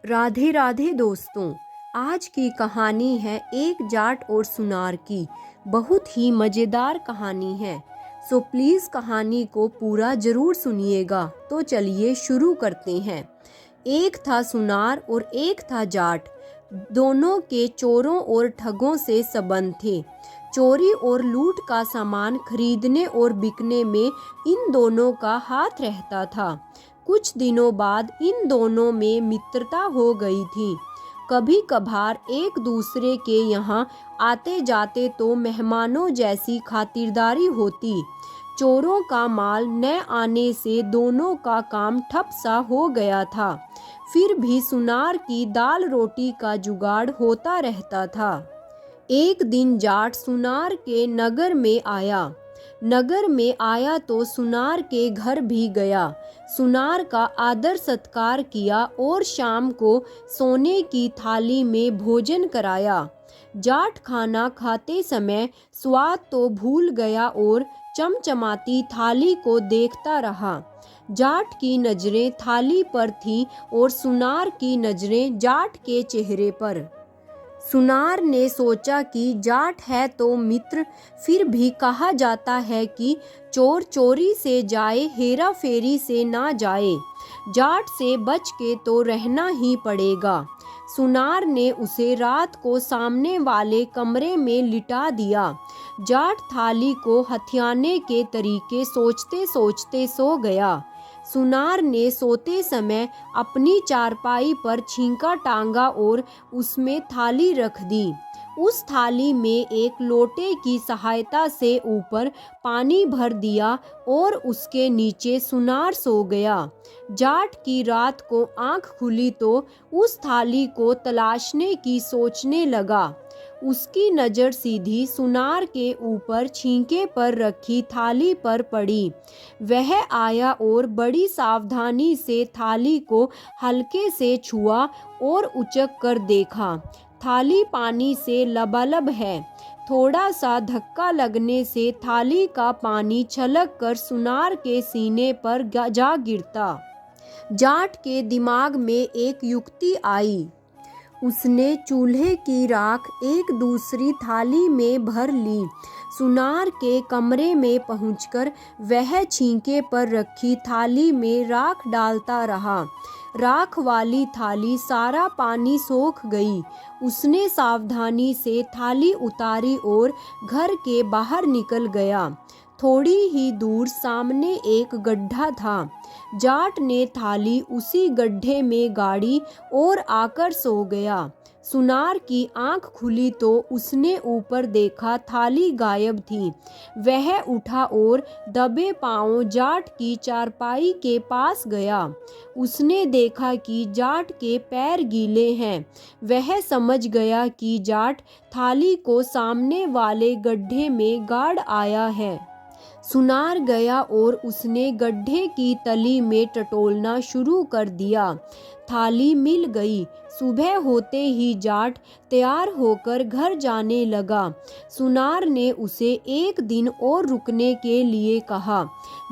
राधे राधे दोस्तों। आज की कहानी है एक जाट और सुनार की। बहुत ही मज़ेदार कहानी है, सो प्लीज़ कहानी को पूरा ज़रूर सुनिएगा। तो चलिए शुरू करते हैं। एक था सुनार और एक था जाट। दोनों के चोरों और ठगों से संबंध थे। चोरी और लूट का सामान खरीदने और बिकने में इन दोनों का हाथ रहता था। कुछ दिनों बाद इन दोनों में मित्रता हो गई थी। कभी कभार एक दूसरे के यहाँ आते जाते तो मेहमानों जैसी खातिरदारी होती। चोरों का माल न आने से दोनों का काम ठप सा हो गया था। फिर भी सुनार की दाल रोटी का जुगाड़ होता रहता था। एक दिन जाट सुनार के नगर में आया। नगर में आया तो सुनार के घर भी गया। सुनार का आदर सत्कार किया और शाम को सोने की थाली में भोजन कराया। जाट खाना खाते समय स्वाद तो भूल गया और चमचमाती थाली को देखता रहा। जाट की नजरें थाली पर थीं और सुनार की नजरें जाट के चेहरे पर। सुनार ने सोचा कि जाट है तो मित्र, फिर भी कहा जाता है कि चोर चोरी से जाए, हेरा फेरी से ना जाए। जाट से बच के तो रहना ही पड़ेगा। सुनार ने उसे रात को सामने वाले कमरे में लिटा दिया। जाट थाली को हथियाने के तरीके सोचते सोचते सो गया। सुनार ने सोते समय अपनी चारपाई पर छींका टांगा और उसमें थाली रख दी। उस थाली में एक लोटे की सहायता से ऊपर पानी भर दिया और उसके नीचे सुनार सो गया। जाट की रात को आंख खुली तो उस थाली को तलाशने की सोचने लगा। उसकी नज़र सीधी सुनार के ऊपर छींके पर रखी थाली पर पड़ी। वह आया और बड़ी सावधानी से थाली को हल्के से छुआ और उचक कर देखा। थाली पानी से लबालब है। थोड़ा सा धक्का लगने से थाली का पानी छलक कर सुनार के सीने पर जा गिरता। जाट के दिमाग में एक युक्ति आई। उसने चूल्हे की राख एक दूसरी थाली में भर ली। सुनार के कमरे में पहुंचकर वह छींके पर रखी थाली में राख डालता रहा। राख वाली थाली सारा पानी सोख गई। उसने सावधानी से थाली उतारी और घर के बाहर निकल गया। थोड़ी ही दूर सामने एक गड्ढा था। जाट ने थाली उसी गड्ढे में गाड़ी और आकर सो गया। सुनार की आंख खुली तो उसने ऊपर देखा, थाली गायब थी। वह उठा और दबे पांवों जाट की चारपाई के पास गया। उसने देखा कि जाट के पैर गीले हैं। वह समझ गया कि जाट थाली को सामने वाले गड्ढे में गाड़ आया है। सुनार गया और उसने गड्ढे की तली में टटोलना शुरू कर दिया। थाली मिल गई। सुबह होते ही जाट तैयार होकर घर जाने लगा। सुनार ने उसे एक दिन और रुकने के लिए कहा।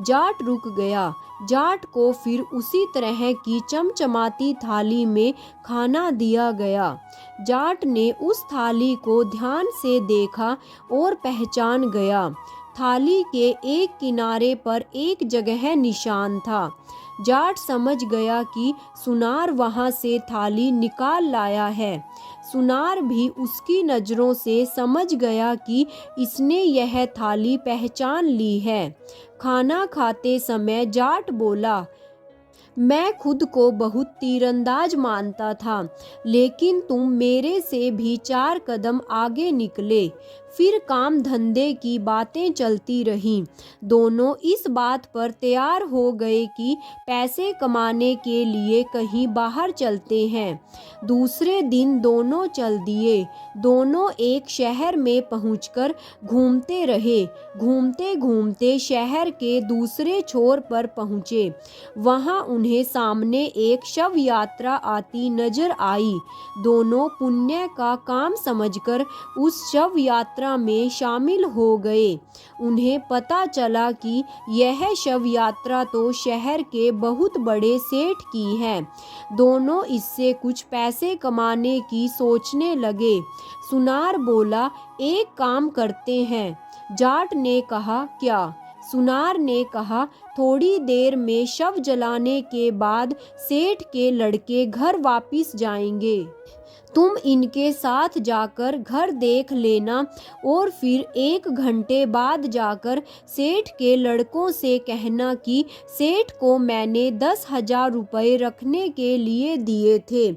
जाट रुक गया। जाट को फिर उसी तरह की चमचमाती थाली में खाना दिया गया। जाट ने उस थाली को ध्यान से देखा और पहचान गया। थाली के एक किनारे पर एक जगह निशान था। जाट समझ गया कि सुनार वहां से थाली निकाल लाया है। सुनार भी उसकी नज़रों से समझ गया कि इसने यह थाली पहचान ली है। खाना खाते समय जाट बोला, मैं खुद को बहुत तीरंदाज मानता था, लेकिन तुम मेरे से भी 4 कदम आगे निकले। फिर काम धंधे की बातें चलती रहीं। दोनों इस बात पर तैयार हो गए कि पैसे कमाने के लिए कहीं बाहर चलते हैं। दूसरे दिन दोनों चल दिए। दोनों एक शहर में पहुंचकर घूमते रहे। घूमते घूमते शहर के दूसरे छोर पर पहुंचे। वहां उन्हें सामने एक शव यात्रा आती नजर आई। दोनों पुण्य का काम समझकर उस शव यात्रा में शामिल हो गए। उन्हें पता चला कि यह शव यात्रा तो शहर के बहुत बड़े सेठ की है। दोनों इससे कुछ पैसे कमाने की सोचने लगे। सुनार बोला, एक काम करते हैं। जाट ने कहा, क्या? सुनार ने कहा, थोड़ी देर में शव जलाने के बाद सेठ के लड़के घर वापिस जाएंगे। तुम इनके साथ जाकर घर देख लेना और फिर 1 घंटे बाद जाकर सेठ के लड़कों से कहना कि सेठ को मैंने 10,000 रुपये रखने के लिए दिए थे,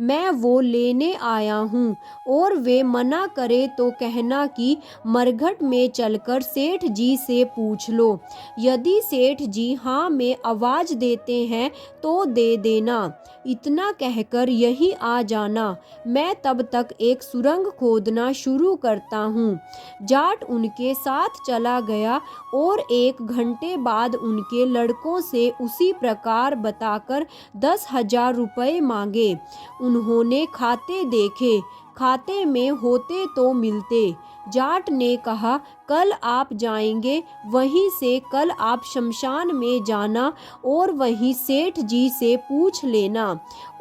मैं वो लेने आया हूँ। और वे मना करे तो कहना कि मरघट में चलकर सेठ जी से पूछ लो। यदि सेठ जी हाँ में आवाज़ देते हैं तो दे देना। इतना कहकर यहीं आ जाना, मैं तब तक एक सुरंग खोदना शुरू करता हूँ। जाट उनके साथ चला गया और 1 घंटे बाद उनके लड़कों से उसी प्रकार बताकर 10,000 रुपये मांगे। उन्होंने खाते देखे, खाते में होते तो मिलते। जाट ने कहा, कल आप जाएंगे, वहीं से कल आप शमशान में जाना और वहीं सेठ जी से पूछ लेना,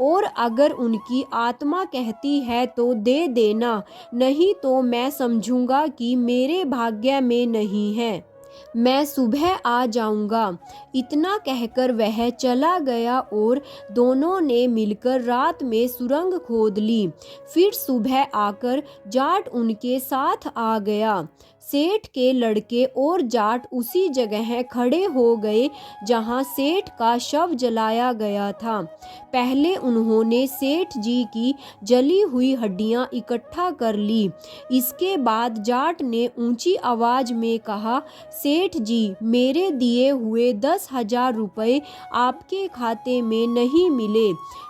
और अगर उनकी आत्मा कहती है तो दे देना, नहीं तो मैं समझूंगा कि मेरे भाग्य में नहीं है, मैं सुबह आ जाऊंगा। इतना कहकर वह चला गया और दोनों ने मिलकर रात में सुरंग खोद ली। फिर सुबह आकर जाट उनके साथ आ गया। सेठ के लड़के और जाट उसी जगह खड़े हो गए जहां सेठ का शव जलाया गया था। पहले उन्होंने सेठ जी की जली हुई हड्डियां इकट्ठा कर ली। इसके बाद जाट ने ऊंची आवाज में कहा, सेठ जी, मेरे दिए हुए 10,000 रुपये आपके खाते में नहीं मिले।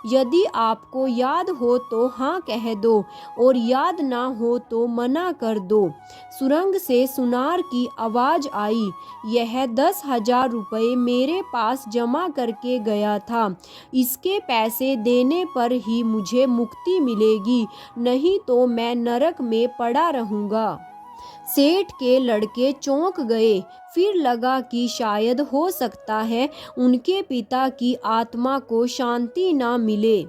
यदि आपको याद हो तो हाँ कह दो और याद ना हो तो मना कर दो। सुरंग से सुनार की आवाज आई, यह 10,000 रुपये मेरे पास जमा करके गया था, इसके पैसे देने पर ही मुझे मुक्ति मिलेगी, नहीं तो मैं नरक में पड़ा रहूंगा। सेठ के लड़के चौंक गए। फिर लगा कि शायद हो सकता है उनके पिता की आत्मा को शांति ना मिले,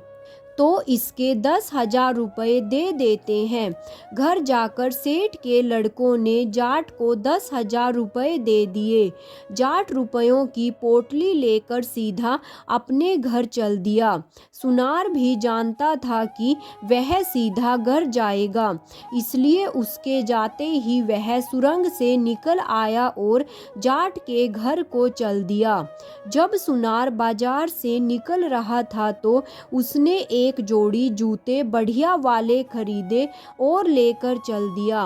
तो इसके 10,000 रुपये दे देते हैं। घर जाकर सेठ के लड़कों ने जाट को 10,000 रुपये दे दिए। जाट रुपयों की पोटली लेकर सीधा अपने घर चल दिया। सुनार भी जानता था कि वह सीधा घर जाएगा, इसलिए उसके जाते ही वह सुरंग से निकल आया और जाट के घर को चल दिया। जब सुनार बाजार से निकल रहा था तो उसने एक जोड़ी जूते बढ़िया वाले खरीदे और लेकर चल दिया।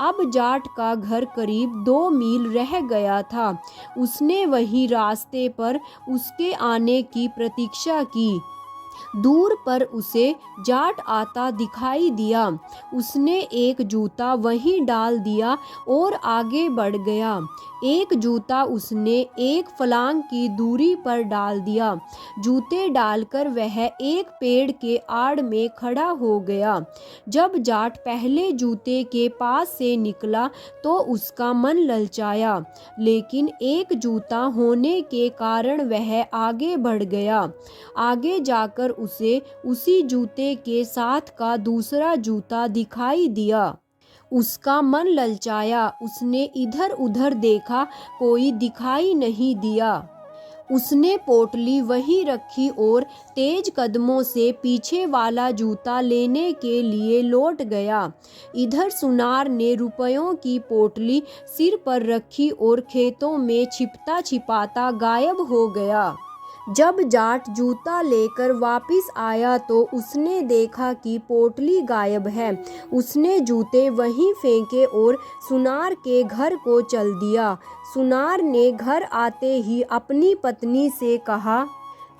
अब जाट का घर करीब 2 मील रह गया था। उसने वहीं रास्ते पर उसके आने की प्रतीक्षा की। दूर पर उसे जाट आता दिखाई दिया। उसने एक जूता वहीं डाल दिया और आगे बढ़ गया। एक जूता उसने एक फलांग की दूरी पर डाल दिया। जूते डालकर वह एक पेड़ के आड़ में खड़ा हो गया। जब जाट पहले जूते के पास से निकला तो उसका मन ललचाया, लेकिन एक जूता होने के कारण वह आगे बढ़ गया। आगे जाकर उसे उसी जूते के साथ का दूसरा जूता दिखाई दिया। उसका मन ललचाया। उसने इधर उधर देखा, कोई दिखाई नहीं दिया। उसने पोटली वहीं रखी और तेज कदमों से पीछे वाला जूता लेने के लिए लौट गया। इधर सुनार ने रुपयों की पोटली सिर पर रखी और खेतों में छिपता छिपाता गायब हो गया। जब जाट जूता लेकर वापस आया तो उसने देखा कि पोटली गायब है। उसने जूते वहीं फेंके और सुनार के घर को चल दिया। सुनार ने घर आते ही अपनी पत्नी से कहा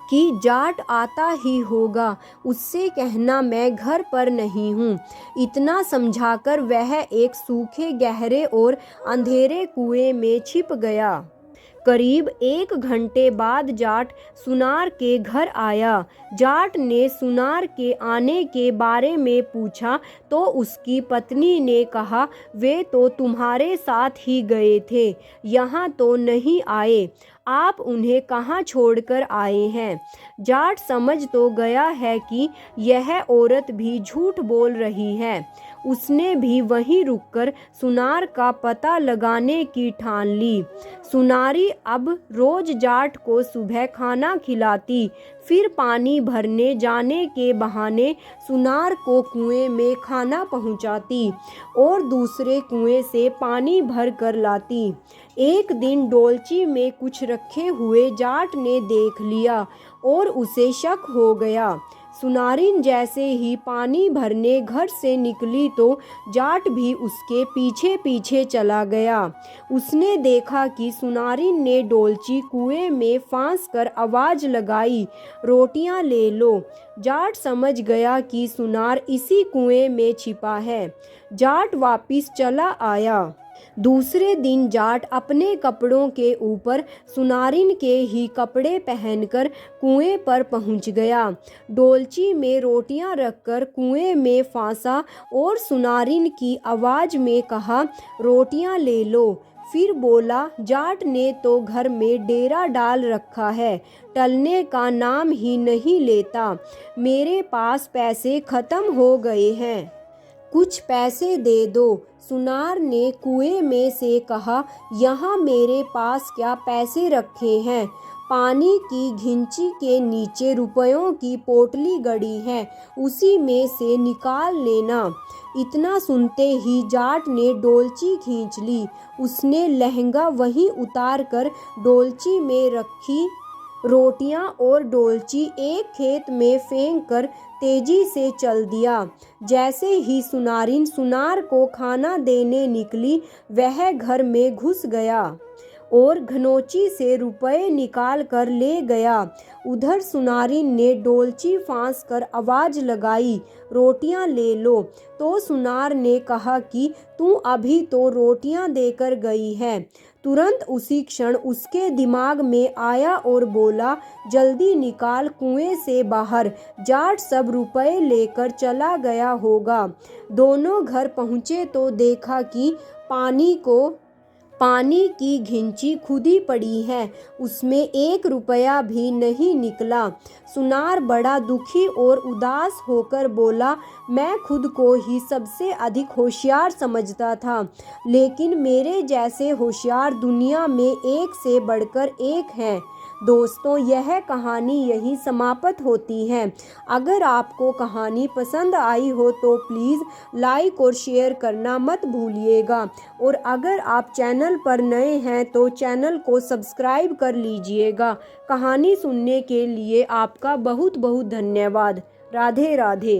कि जाट आता ही होगा, उससे कहना मैं घर पर नहीं हूँ। इतना समझाकर वह एक सूखे, गहरे और अंधेरे कुएं में छिप गया। करीब 1 घंटे बाद जाट सुनार के घर आया। जाट ने सुनार के आने के बारे में पूछा तो उसकी पत्नी ने कहा, वे तो तुम्हारे साथ ही गए थे, यहाँ तो नहीं आए। आप उन्हें कहाँ छोड़कर आए हैं? जाट समझ तो गया है कि यह औरत भी झूठ बोल रही है। उसने भी वहीं रुककर सुनार का पता लगाने की ठान ली। सुनारी अब रोज जाट को सुबह खाना खिलाती, फिर पानी भरने जाने के बहाने सुनार को कुएं में खाना पहुंचाती और दूसरे कुएं से पानी भर कर लाती। एक दिन डोलची में कुछ रखे हुए जाट ने देख लिया और उसे शक हो गया। सुनारिन जैसे ही पानी भरने घर से निकली तो जाट भी उसके पीछे पीछे चला गया। उसने देखा कि सुनारिन ने डोलची कुएं में फांस कर आवाज लगाई, रोटियां ले लो। जाट समझ गया कि सुनार इसी कुएं में छिपा है। जाट वापिस चला आया। दूसरे दिन जाट अपने कपड़ों के ऊपर सुनारिन के ही कपड़े पहनकर कुएं पर पहुंच गया। डोलची में रोटियां रखकर कुएं में फांसा और सुनारिन की आवाज में कहा, रोटियां ले लो। फिर बोला, जाट ने तो घर में डेरा डाल रखा है, टलने का नाम ही नहीं लेता। मेरे पास पैसे खत्म हो गए हैं, कुछ पैसे दे दो। सुनार ने कुएं में से कहा, यहाँ मेरे पास क्या पैसे रखे हैं? पानी की घिंची के नीचे रुपयों की पोटली गड़ी है, उसी में से निकाल लेना। इतना सुनते ही जाट ने डोलची खींच ली। उसने लहंगा वहीं उतार कर डोलची में रखी रोटियां और डोलची एक खेत में फेंक कर तेजी से चल दिया। जैसे ही सुनारिन सुनार को खाना देने निकली, वह घर में घुस गया और घनौची से रुपए निकाल कर ले गया। उधर सुनारिन ने डोलची फांस कर आवाज लगाई, रोटियां ले लो। तो सुनार ने कहा कि तू अभी तो रोटियां देकर गई है। तुरंत उसी क्षण उसके दिमाग में आया और बोला, जल्दी निकाल कुएं से बाहर, जाट सब रुपए लेकर चला गया होगा। दोनों घर पहुँचे तो देखा कि पानी की घिंची खुदी पड़ी है, उसमें 1 रुपया भी नहीं निकला। सुनार बड़ा दुखी और उदास होकर बोला, मैं खुद को ही सबसे अधिक होशियार समझता था, लेकिन मेरे जैसे होशियार दुनिया में एक से बढ़कर एक हैं। दोस्तों, यह कहानी यहीं समाप्त होती है। अगर आपको कहानी पसंद आई हो तो प्लीज़ लाइक और शेयर करना मत भूलिएगा, और अगर आप चैनल पर नए हैं तो चैनल को सब्सक्राइब कर लीजिएगा। कहानी सुनने के लिए आपका बहुत बहुत धन्यवाद। राधे राधे।